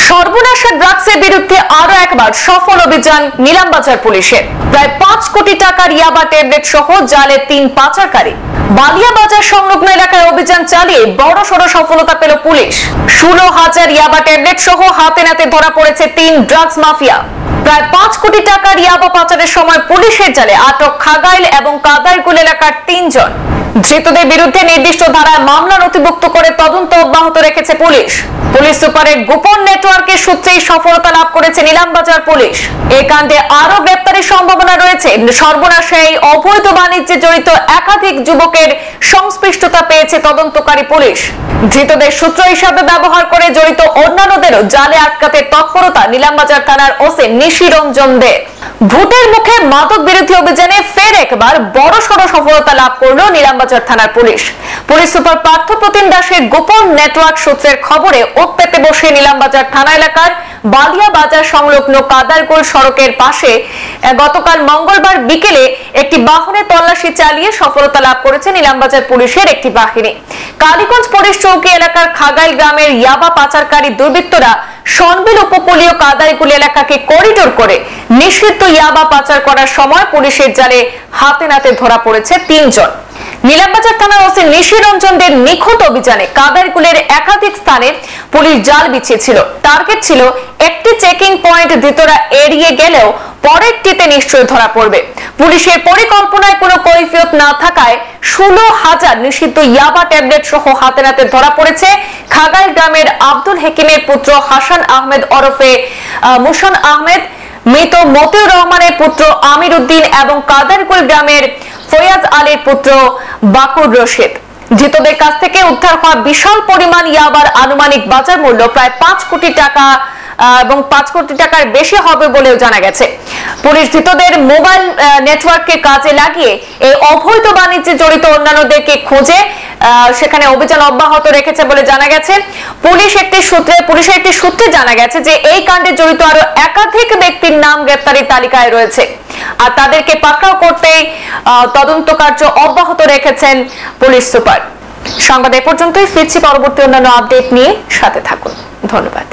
সর্বনাশা ড্রাগসের বিরুদ্ধে আরো একবার সফল অভিযান নিলামবাজার পুলিশের। প্রায় 5 কোটি টাকার ইয়াবা ট্যাবলেট সহ জালে 3 পাচারকারী। বালিয়াবাজার সংলগ্ন এলাকায় অভিযান চালিয়ে বড়সড় সফলতা পেল পুলিশ। 16,000 ইয়াবা ট্যাবলেট সহ হাতে নাতে ধরা পড়েছে 3 ড্রাগস মাফিয়া। প্রায় 5 কোটি টাকার ইয়াবা পাচারের সময় পুলিশের জালে আটক খাগাইল এবং কাদারকুল এলাকার 3 জন। ধৃতদের বিরুদ্ধে নির্দিষ্ট ধারায় মামলা নথিভুক্ত করে তদন্ত অব্যাহত রেখেছে পুলিশ। পুলিশ সুপারের গোপন নেটওয়ার্কের সূত্রেই সফলতা লাভ করেছে নিলামবাজার পুলিশ। এই কাণ্ডে আরো গ্রেপ্তারের সম্ভাবনা রয়েছে। সর্বনাশা এই অবৈধ বাণিজ্যে জড়িত একাধিক যুবকের সংশ্লিষ্টতা পেয়েছে তদন্তকারী পুলিশ। ধৃতদের সূত্র হিসাবে ব্যবহার করে জড়িত অন্যান্যদেরও জালে আটকাতে তৎপরতা নিলামবাজার থানার ওসি নিশিরঞ্জন দে। ভোটের মুখে মাদক বিরোধী অভিযানে ফের একবার বড়সড় সফলতা লাভ করল নিলামবাজার থানার পুলিশ। পুলিশ সুপার পার্থপ্রতিম দাসের গোপন নেটওয়ার্ক সূত্রের খবরে ওত পেতে বসে নিলামবাজার থানা এলাকার বালিয়াবাজার সংলগ্ন কাদারকুল সড়কের পাশে গতকাল মঙ্গলবার বিকেলে একটি বাহনে তল্লাশি চালিয়ে সফলতা লাভ করেছে নিলামবাজার পুলিশের একটি বাহিনী। কালীগঞ্জ পুলিশ চৌকি এলাকার খাগাইল গ্রামের ইয়াবা পাচারকারী দুর্বৃত্তরা সনবিল উপকূলীয় কাদারকুল এলাকাকে করিডোর করে নিষিদ্ধ ইয়াবা পাচার করার সময় পুলিশের জালে হাতে নাতে ধরা পড়েছে 3 জন। নিলামবাজার থানার ওসি নিশিরঞ্জন দের নিখুঁত অভিযানে কাদারকুলের একাধিক স্থানে পুলিশ জাল বিছিয়েছিল। টার্গেট ছিল একটি চেকিং পয়েন্ট, ধৃতরা এড়িয়ে গেলেও পরেরটিতে নিশ্চয়ই ধরা পড়বে। পুলিশের পরিকল্পনায় কোনো কৈফিয়ত না থাকায় 16,000 নিষিদ্ধ ইয়াবা ট্যাবলেট সহ হাতে নাতে ধরা পড়েছে খাগাইল গ্রামের আব্দুল হাকিমের পুত্র হাসান আহমেদ ওরফে মুশন আহমেদ, মৃত মতিউর রহমানের পুত্র আমির উদ্দিন এবং কাদারকুল গ্রামের ফয়াজ আলীর পুত্র বাকুর রশিদ। ধৃতদের কাছ থেকে উদ্ধার হওয়া বিশাল পরিমাণ ইয়াবার আনুমানিক বাজার মূল্য প্রায় 5 কোটি টাকা এবং 5 কোটি টাকার বেশি হবে বলেও জানা গেছে। পুলিশ ধৃতদের মোবাইল নেটওয়ার্ককে কাজে লাগিয়ে এই অবৈধ বাণিজ্যে জড়িত অন্যান্যদেরকে খুঁজে সেখানে অভিযান অব্যাহত রেখেছে বলে জানা গেছে। পুলিশের একটি সূত্রে জানা গেছে যে এই কাণ্ডে জড়িত আরো একাধিক ব্যক্তির নাম গ্রেপ্তারি তালিকায় রয়েছে, আর তাদেরকে পাকড়াও করতে তদন্ত কার্য অব্যাহত রেখেছেন পুলিশ সুপার। সংবাদ এ পর্যন্তই, ফিরছি পরবর্তী অন্যান্য আপডেট নিয়ে, সাথে থাকুন। ধন্যবাদ।